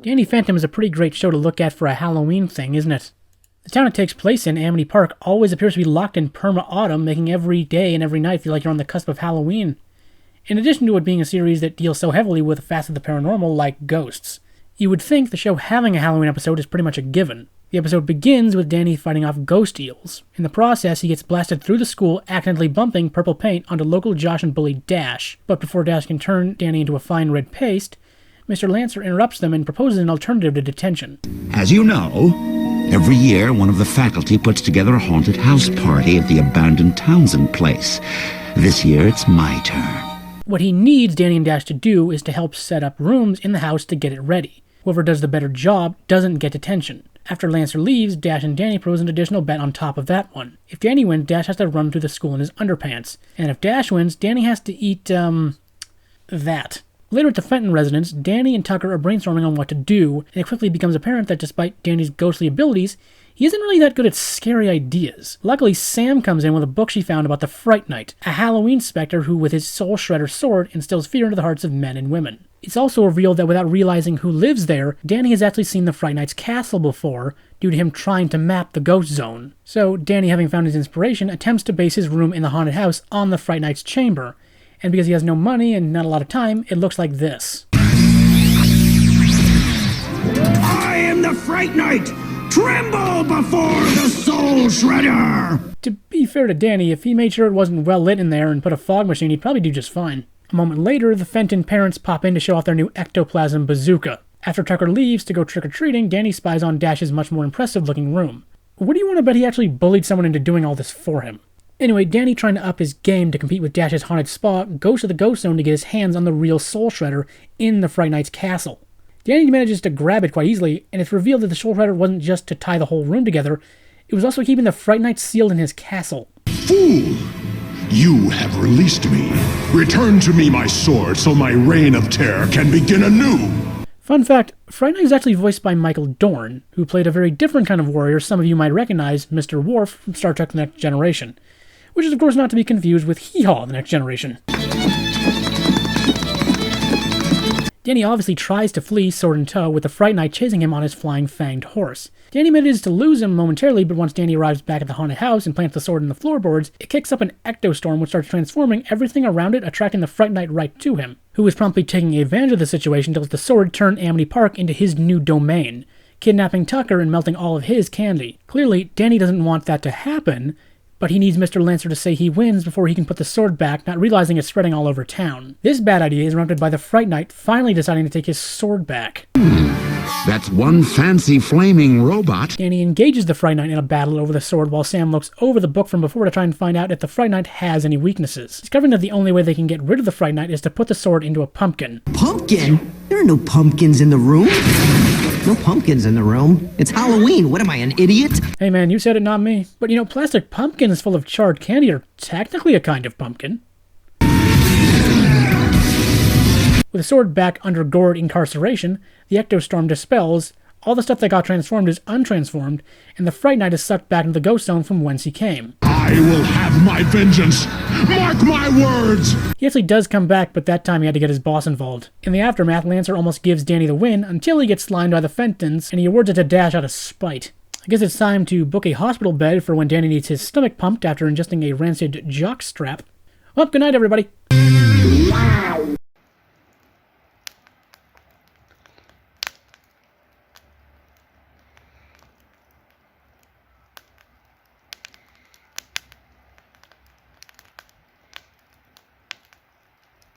Danny Phantom is a pretty great show to look at for a Halloween thing, isn't it? The town it takes place in, Amity Park, always appears to be locked in perma-autumn, making every day and every night feel like you're on the cusp of Halloween. In addition to it being a series that deals so heavily with facets of the paranormal like ghosts. You would think the show having a Halloween episode is pretty much a given. The episode begins with Danny fighting off ghost eels. In the process, he gets blasted through the school, accidentally bumping purple paint onto local Josh and bully Dash. But before Dash can turn Danny into a fine red paste, Mr. Lancer interrupts them and proposes an alternative to detention. As you know, every year one of the faculty puts together a haunted house party at the abandoned Townsend place. This year it's my turn. What he needs Danny and Dash to do is to help set up rooms in the house to get it ready. Whoever does the better job doesn't get detention. After Lancer leaves, Dash and Danny propose an additional bet on top of that one. If Danny wins, Dash has to run through the school in his underpants. And if Dash wins, Danny has to eat, that. Later at the Fenton residence, Danny and Tucker are brainstorming on what to do, and it quickly becomes apparent that despite Danny's ghostly abilities, he isn't really that good at scary ideas. Luckily, Sam comes in with a book she found about the Fright Knight, a Halloween specter who, with his soul shredder sword, instills fear into the hearts of men and women. It's also revealed that without realizing who lives there, Danny has actually seen the Fright Knight's castle before, due to him trying to map the ghost zone. So, Danny, having found his inspiration, attempts to base his room in the haunted house on the Fright Knight's chamber, and because he has no money and not a lot of time, it looks like this. I am the Fright Knight! Tremble before the Soul Shredder! To be fair to Danny, if he made sure it wasn't well lit in there and put a fog machine, he'd probably do just fine. A moment later, the Fenton parents pop in to show off their new ectoplasm bazooka. After Tucker leaves to go trick-or-treating, Danny spies on Dash's much more impressive-looking room. What do you want to bet he actually bullied someone into doing all this for him? Anyway, Danny, trying to up his game to compete with Dash's haunted spa, goes to the ghost zone to get his hands on the real Soul Shredder in the Fright Knight's castle. Danny manages to grab it quite easily, and it's revealed that the Soul Shredder wasn't just to tie the whole room together, it was also keeping the Fright Knight sealed in his castle. Fool! You have released me. Return to me my sword so my reign of terror can begin anew. Fun fact, Fright Knight is actually voiced by Michael Dorn, who played a very different kind of warrior some of you might recognize, Mr. Worf from Star Trek The Next Generation. Which is of course not to be confused with Hee-Haw The Next Generation. Danny obviously tries to flee sword in tow with the Fright Knight chasing him on his flying fanged horse. Danny manages to lose him momentarily, but once Danny arrives back at the haunted house and plants the sword in the floorboards, it kicks up an ectostorm which starts transforming everything around it, attracting the Fright Knight right to him, who is promptly taking advantage of the situation to let the sword turn Amity Park into his new domain, kidnapping Tucker and melting all of his candy. Clearly, Danny doesn't want that to happen, but he needs Mr. Lancer to say he wins before he can put the sword back, not realizing it's spreading all over town. This bad idea is interrupted by the Fright Knight finally deciding to take his sword back. That's one fancy flaming robot. Danny engages the Fright Knight in a battle over the sword while Sam looks over the book from before to try and find out if the Fright Knight has any weaknesses. Discovering that the only way they can get rid of the Fright Knight is to put the sword into a pumpkin. Pumpkin? There are no pumpkins in the room. No pumpkins in the room. It's Halloween. What am I, an idiot? Hey man, you said it, not me. But you know, plastic pumpkins full of charred candy are technically a kind of pumpkin. With the sword back under gored incarceration, the ectostorm dispels, all the stuff that got transformed is untransformed, and the Fright Knight is sucked back into the ghost zone from whence he came. I will have my vengeance! Mark my words! He actually does come back, but that time he had to get his boss involved. In the aftermath, Lancer almost gives Danny the win until he gets slimed by the Fentons, and he awards it to Dash out of spite. I guess it's time to book a hospital bed for when Danny needs his stomach pumped after ingesting a rancid jock strap. Well, good night everybody. Wow.